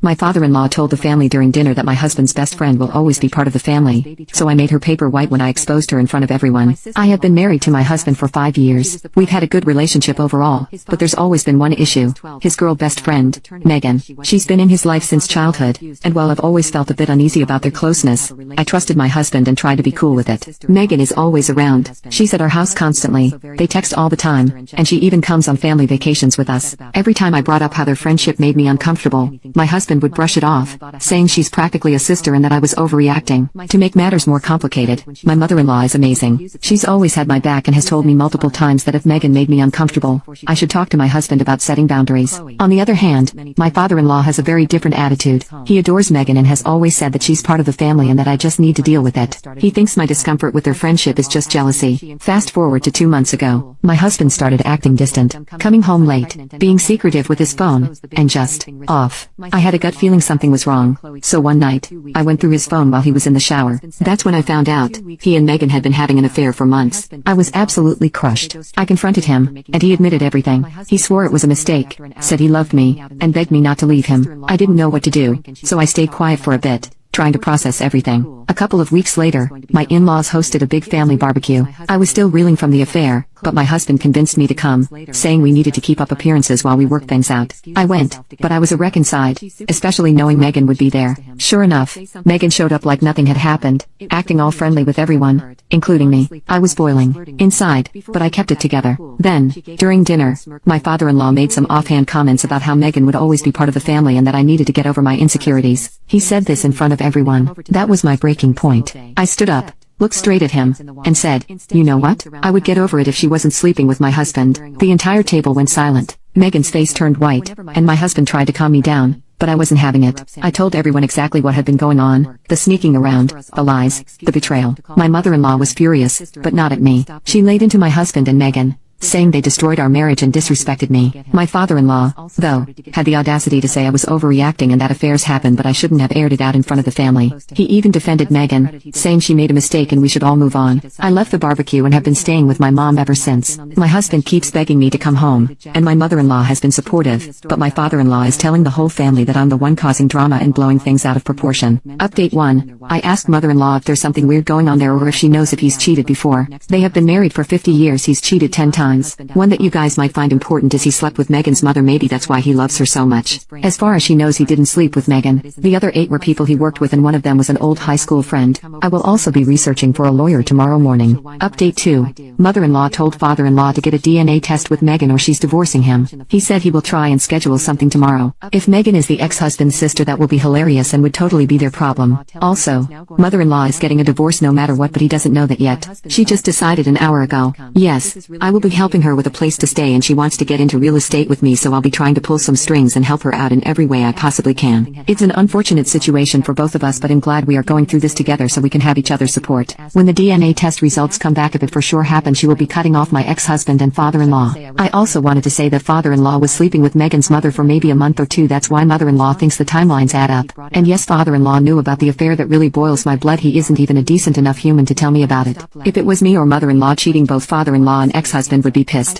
My father-in-law told the family during dinner that my husband's best friend will always be part of the family, so I made her paper white when I exposed her in front of everyone. I have been married to my husband for 5 years. We've had a good relationship overall, but there's always been one issue. His girl best friend, Megan. She's been in his life since childhood, and while I've always felt a bit uneasy about their closeness, I trusted my husband and tried to be cool with it. Megan is always around. She's at our house constantly. They text all the time, and she even comes on family vacations with us. Every time I brought up how their friendship made me uncomfortable, my husband would brush it off, saying she's practically a sister and that I was overreacting. To make matters more complicated, my mother-in-law is amazing. She's always had my back and has told me multiple times that if Megan made me uncomfortable, I should talk to my husband about setting boundaries. On the other hand, my father-in-law has a very different attitude. He adores Megan and has always said that she's part of the family and that I just need to deal with it. He thinks my discomfort with their friendship is just jealousy. Fast forward to 2 months ago, my husband started acting distant, coming home late, being secretive with his phone, and just off. I had a gut feeling something was wrong, so one night, I went through his phone while he was in the shower. That's when I found out he and Megan had been having an affair for months. I was absolutely crushed. I confronted him, and he admitted everything. He swore it was a mistake, said he loved me, and begged me not to leave him. I didn't know what to do, so I stayed quiet for a bit, trying to process everything. A couple of weeks later, my in-laws hosted a big family barbecue. I was still reeling from the affair, but my husband convinced me to come, saying we needed to keep up appearances while we worked things out. I went, but I was a wreck inside, especially knowing Megan would be there. Sure enough, Megan showed up like nothing had happened, acting all friendly with everyone, including me. I was boiling inside, but I kept it together. Then, during dinner, my father-in-law made some offhand comments about how Megan would always be part of the family and that I needed to get over my insecurities. He said this in front of everyone. That was my breaking point. I stood up, looked straight at him, and said, "You know what? I would get over it if she wasn't sleeping with my husband." The entire table went silent. Megan's face turned white, and my husband tried to calm me down, but I wasn't having it. I told everyone exactly what had been going on, the sneaking around, the lies, the betrayal. My mother-in-law was furious, but not at me. She laid into my husband and Megan, saying they destroyed our marriage and disrespected me. My father-in-law, though, had the audacity to say I was overreacting and that affairs happened but I shouldn't have aired it out in front of the family. He even defended Megan, saying she made a mistake and we should all move on. I left the barbecue and have been staying with my mom ever since. My husband keeps begging me to come home, and my mother-in-law has been supportive, but my father-in-law is telling the whole family that I'm the one causing drama and blowing things out of proportion. Update 1. I asked mother-in-law if there's something weird going on there or if she knows if he's cheated before. They have been married for 50 years. He's cheated 10 times. One that you guys might find important is he slept with Megan's mother. Maybe that's why he loves her so much. As far as she knows, he didn't sleep with Megan. The other 8 were people he worked with and one of them was an old high school friend. I will also be researching for a lawyer tomorrow morning. Update 2. Mother-in-law told father-in-law to get a DNA test with Megan or she's divorcing him. He said he will try and schedule something tomorrow. If Megan is the ex-husband's sister, that will be hilarious and would totally be their problem. Also, mother-in-law is getting a divorce no matter what, but he doesn't know that yet. She just decided an hour ago. Yes, I will be helping her with a place to stay and she wants to get into real estate with me, so I'll be trying to pull some strings and help her out in every way I possibly can. It's an unfortunate situation for both of us, but I'm glad we are going through this together so we can have each other's support. When the DNA test results come back, if it for sure happens, she will be cutting off my ex-husband and father-in-law. I also wanted to say that father-in-law was sleeping with Megan's mother for maybe a month or 2. That's why mother-in-law thinks the timelines add up. And yes, father-in-law knew about the affair. That really boils my blood. He isn't even a decent enough human to tell me about it. If it was me or mother-in-law cheating, both father-in-law and ex-husband would be pissed.